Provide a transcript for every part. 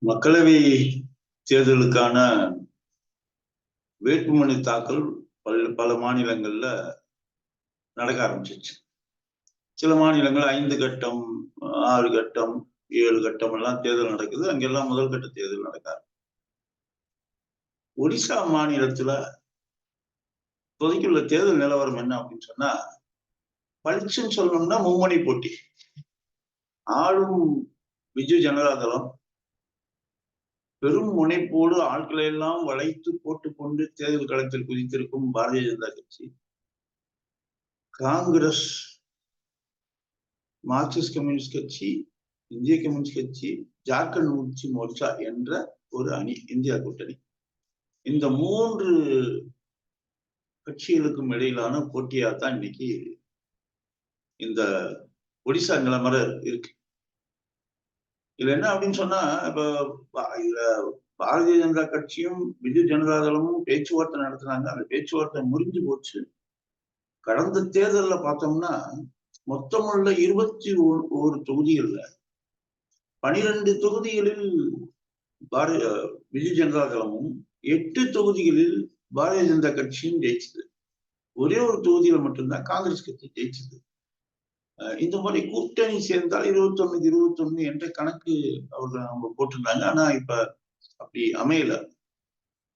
மக்களவை தேர்தலுக்கான வேட்புமனு தாக்கல் பல மாநிலங்கள்ல நடக்க ஆரம்பிச்சிச்சு. சில மாநிலங்கள் 5 கட்டம், 6 கட்டம், 7 கட்டம் எல்லாம் தேர்தல் நடக்குது. அங்கெல்லாம் முதல் கட்ட தேர்தல் நடக்காது. ஒடிசா மாநிலத்துல இப்போதைக்குள்ள தேர்தல் நிலவரம் என்ன அப்படின்னு சொன்னா, பளிச்சுன்னு சொல்லணும்னா மும்மணி போட்டி. ஆளும் பிஜு ஜனதா தளம் பெரும் முனைப்போடு ஆட்களை எல்லாம் வளைத்து போட்டுக்கொண்டு தேர்தல் களத்தில் குதித்திருக்கும் பாரதிய ஜனதா கட்சி, காங்கிரஸ், மார்க்சிஸ்ட் கம்யூனிஸ்ட் கட்சி, இந்திய கம்யூனிஸ்ட் கட்சி, ஜார்க்கண்ட் முக்தி மோர்ச்சா என்ற ஒரு அணி, இந்தியா கூட்டணி. இந்த 3 கட்சிகளுக்கும் இடையிலான போட்டியா தான் இன்னைக்கு இந்த ஒடிசா நிலமர இருக்கு. இதுல என்ன அப்படின்னு சொன்னா, இப்ப இதுல பாரதிய ஜனதா கட்சியும் பிஜு ஜனதா தளமும் பேச்சுவார்த்தை நடத்துனாங்க. அந்த பேச்சுவார்த்தை முடிஞ்சு போச்சு. கடந்த தேர்தல்ல பார்த்தோம்னா மொத்தமுள்ள 21 தொகுதிகள்ல 12 தொகுதிகளில் பிஜு ஜனதா தளமும் 8 தொகுதிகளில் பாரதிய ஜனதா கட்சியும் ஜெயிச்சது. ஒரே ஒரு தொகுதியில மட்டும்தான் காங்கிரஸ் கட்சி ஜெயிச்சது. இந்த மாதிரி கூட்டணி சேர்ந்தால் 21 என்ற கணக்கு அவங்க போட்டிருந்தாங்க. ஆனா இப்ப அப்படி அமையல.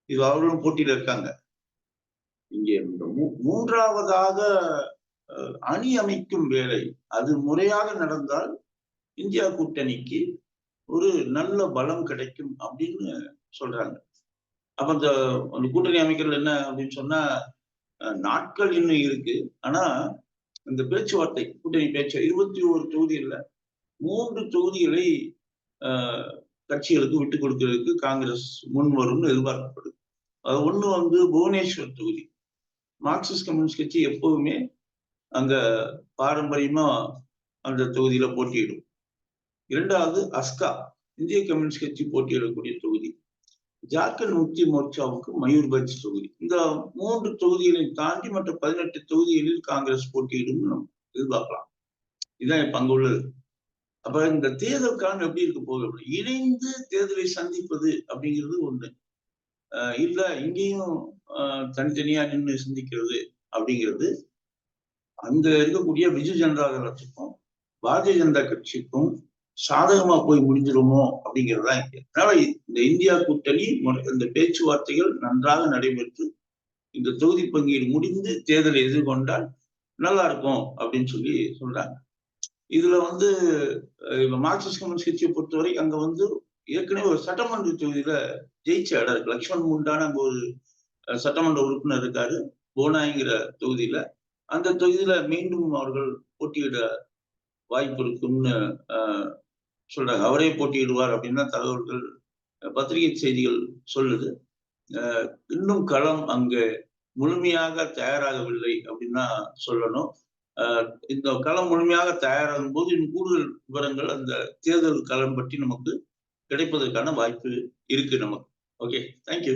இது அவர்களும் போட்டியில இருக்காங்க. இங்கே மூன்றாவதாக அணி அமைக்கும் வேலை அது முறையாக நடந்தால் இந்தியா கூட்டணிக்கு ஒரு நல்ல பலம் கிடைக்கும் அப்படின்னு சொல்றாங்க. அப்ப அந்த கூட்டணி அமைக்கிறது என்ன அப்படின்னு சொன்னா, நாட்கள் இன்னும் இருக்கு. ஆனா இந்த பேச்சுவார்த்தை, கூட்டணி பேச்சு 21 தொகுதிகள்ல 3 தொகுதிகளை கட்சிகளுக்கு விட்டுக் கொடுக்கிறதுக்கு காங்கிரஸ் முன் வரும்னு எதிர்பார்க்கப்படுது. அது ஒண்ணு புவனேஸ்வர் தொகுதி. மார்க்சிஸ்ட் கம்யூனிஸ்ட் கட்சி எப்போதுமே அங்க பாரம்பரியமா அந்த தொகுதியில போட்டியிடும். 2வது அஸ்கா, இந்திய கம்யூனிஸ்ட் கட்சி போட்டியிடக்கூடிய தொகுதி. ஜார்க்கண்ட் முக்தி மோர்ச்சாவுக்கு மயூர்பஞ்ச் தொகுதி. இந்த 3 தொகுதிகளை தாண்டி மற்ற 18 தொகுதிகளில் காங்கிரஸ் போட்டியிடும் நம்ம எதிர்பார்க்கலாம். இதுதான் இப்ப அங்க உள்ளது. அப்ப இந்த தேர்தல் காலம் எப்படி இருக்க போகுது? இணைந்து தேர்தலை சந்திப்பது அப்படிங்கிறது ஒண்ணு. இல்ல இங்கேயும் தனித்தனியா நின்று சிந்திக்கிறது அப்படிங்கிறது அங்க இருக்கக்கூடிய பிஜு ஜனதா தளத்துக்கும் பாரதிய ஜனதா கட்சிக்கும் சாதகமா போய் முடிஞ்சிருமோ அப்படிங்கிறதா இங்க. அதனால இந்த இந்தியா கூட்டணி இந்த பேச்சுவார்த்தைகள் நன்றாக நடைபெற்று இந்த தொகுதி பங்கீடு முடிந்து தேர்தலை எதிர்கொண்டால் நல்லா இருக்கும் அப்படின்னு சொல்லி சொல்றாங்க. இதுல மார்க்சிஸ்ட் கம்யூனிஸ்ட் கட்சியை பொறுத்தவரை அங்க ஏற்கனவே ஒரு சட்டமன்ற தொகுதியில ஜெயிச்ச இடம் இருக்கு. லக்ஷ்மண் முண்டான அங்க ஒரு சட்டமன்ற உறுப்பினர் இருக்காரு போனாய்ங்கிற தொகுதியில. அந்த தொகுதியில மீண்டும் அவர்கள் போட்டியிட வாய்ப்பு இருக்குன்னு சொல்றாங்க. அவரே போட்டியிடுவார் அப்படின்னு தான் தகவல்கள், பத்திரிகை செய்திகள் சொல்லுது. இன்னும் களம் அங்க முழுமையாக தயாராகவில்லை அப்படின்னு தான் சொல்லணும். இந்த களம் முழுமையாக தயாராகும் போது இன்னும் கூடுதல் விவரங்கள் அந்த தேர்தல் களம் பற்றி நமக்கு கிடைப்பதற்கான வாய்ப்பு இருக்கு நமக்கு. Okay, thank you.